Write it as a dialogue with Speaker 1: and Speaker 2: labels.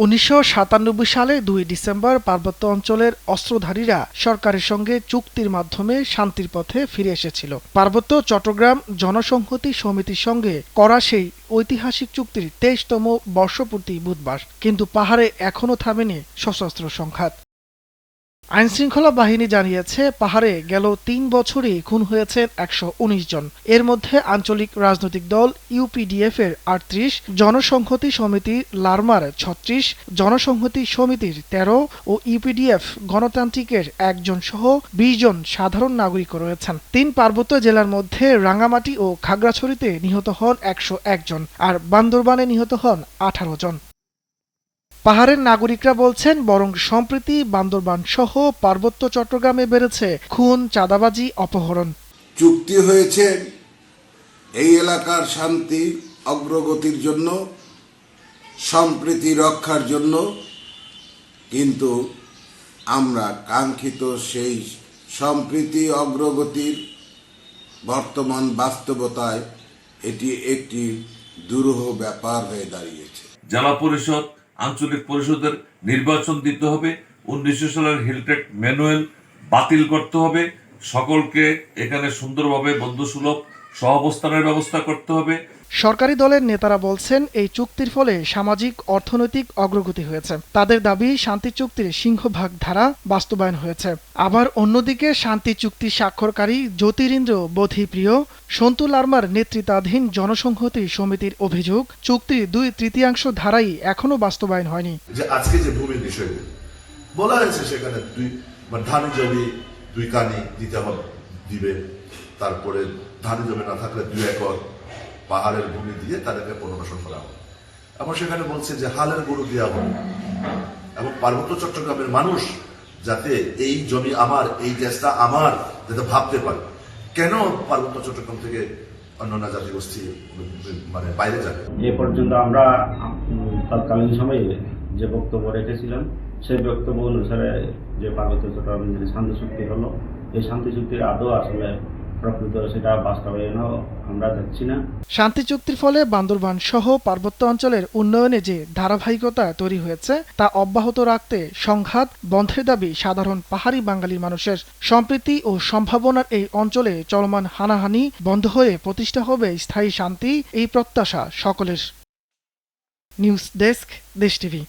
Speaker 1: 1997 সালে 2 ডিসেম্বর পার্বত্য অঞ্চলের অস্ত্রধারীরা সরকারের সঙ্গে চুক্তির মাধ্যমে শান্তির পথে ফিরে এসেছিল। পার্বত্য চট্টগ্রাম জনসংহতি সমিতির সঙ্গে করা সেই ঐতিহাসিক চুক্তির 23তম বর্ষপূর্তি বুধবার, কিন্তু পাহাড়ে এখনও থামেনি সশস্ত্র সংঘাত। আইনশৃঙ্খলা বাহিনী জানিয়েছে, পাহাড়ে গেল 3 বছরে খুন হয়েছেন 119 জন। এর মধ্যে আঞ্চলিক রাজনৈতিক দল ইউপিডিএফ এর 38, জনসংহতি সমিতি লারমার 36, জনসংহতি সমিতির 13 ও ইউপিডিএফ গণতান্ত্রিকের 1 জন সহ 20 জন সাধারণ নাগরিক রয়েছেন। 3 পার্বত্য জেলার মধ্যে রাঙ্গামাটি ও খাগড়াছড়িতে নিহত হন 101 জন, আর বান্দরবানে নিহত হন 18 জন। পাহাড়ের নাগরিকরা বলছেন, বরং সম্প্রতি বান্দরবান সহ পার্বত্য চট্টগ্রামে বেড়েছে খুন, চাঁদাবাজি, অপহরণ।
Speaker 2: চুক্তি হয়েছে এই এলাকার শান্তি অগ্রগতির জন্য, সম্প্রীতি রক্ষার জন্য, কিন্তু আমরা কাঙ্ক্ষিত সেই সম্প্রীতি অগ্রগতির বর্তমান বাস্তবতায় এটি একটি দুরূহ ব্যাপার হয়ে দাঁড়িয়েছে।
Speaker 3: জেলা পরিষদ, আঞ্চলিক পরিষদের নির্বাচন দিতে হবে, 1900 সালের হিলটেক ম্যানুয়াল বাতিল করতে হবে, সকলকে এখানে সুন্দরভাবে বন্ধুসুলভ সহাবস্থানের ব্যবস্থা করতে হবে।
Speaker 1: সরকারি দলের নেতারা বলছেন, এই চুক্তির ফলে সামাজিক অর্থনৈতিক অগ্রগতি হয়েছে। তাদের দাবি, শান্তি চুক্তির সিংহভাগ ধারা বাস্তবায়ন হয়েছে। আবার অন্যদিকে শান্তি চুক্তি স্বাক্ষরকারী জ্যোতিরিন্দ্র বোধিপ্রিয়, সন্তু লারমার নেতৃত্বাধীন জনসংহতি সমিতির অভিযোগ, চুক্তির 2/3 ধারাই এখনো বাস্তবায়ন হয়নি।
Speaker 4: যে আজকে যে ভূমির বিষয় বলা হয়েছে, সেখানে ধানি জমি 2 কানি দিবে, তারপরে ধানি জমি না থাকলে 2 একর পাহাড়ের ভূমি দিয়ে তাদেরকে পুনর্বাসন করা হবে, এবং সেখানে বলছে যে হালের গরু দেওয়া হবে, এবং পার্বত্য চট্টগ্রামের মানুষ যাতে এই জমি আমার, এই দেশটা আমার যাতে ভাবতে পারে। কেন পার্বত্য চট্টগ্রাম থেকে অন্যান্য জাতিগোষ্ঠী বাইরে যাবে?
Speaker 5: এ পর্যন্ত আমরা তৎকালীন সময়ে যে বক্তব্য রেখেছিলাম, সেই বক্তব্য অনুসারে যে পার্বত্য চট্টগ্রাম যে শান্তি চুক্তি হলো, এই শান্তি চুক্তির আদৌ আসলে প্রকৃত সেটা বাস্তবায়নও আমরা দেখছি না।
Speaker 1: শান্তি চুক্তির ফলে বান্দরবান সহ পার্বত্য অঞ্চলের উন্নয়নে যে ধারাবাহিকতা তৈরি হয়েছে তা অব্যাহত রাখতে সংঘাত বন্ধের দাবি সাধারণ পাহাড়ি বাঙালি মানুষের। সম্প্রীতি ও সম্ভাবনার এই অঞ্চলে চলমান হানাহানি বন্ধ হয়ে প্রতিষ্ঠা হবে স্থায়ী শান্তি, এই প্রত্যাশা সকলের। নিউজ ডেস্ক, দেশ টিভি।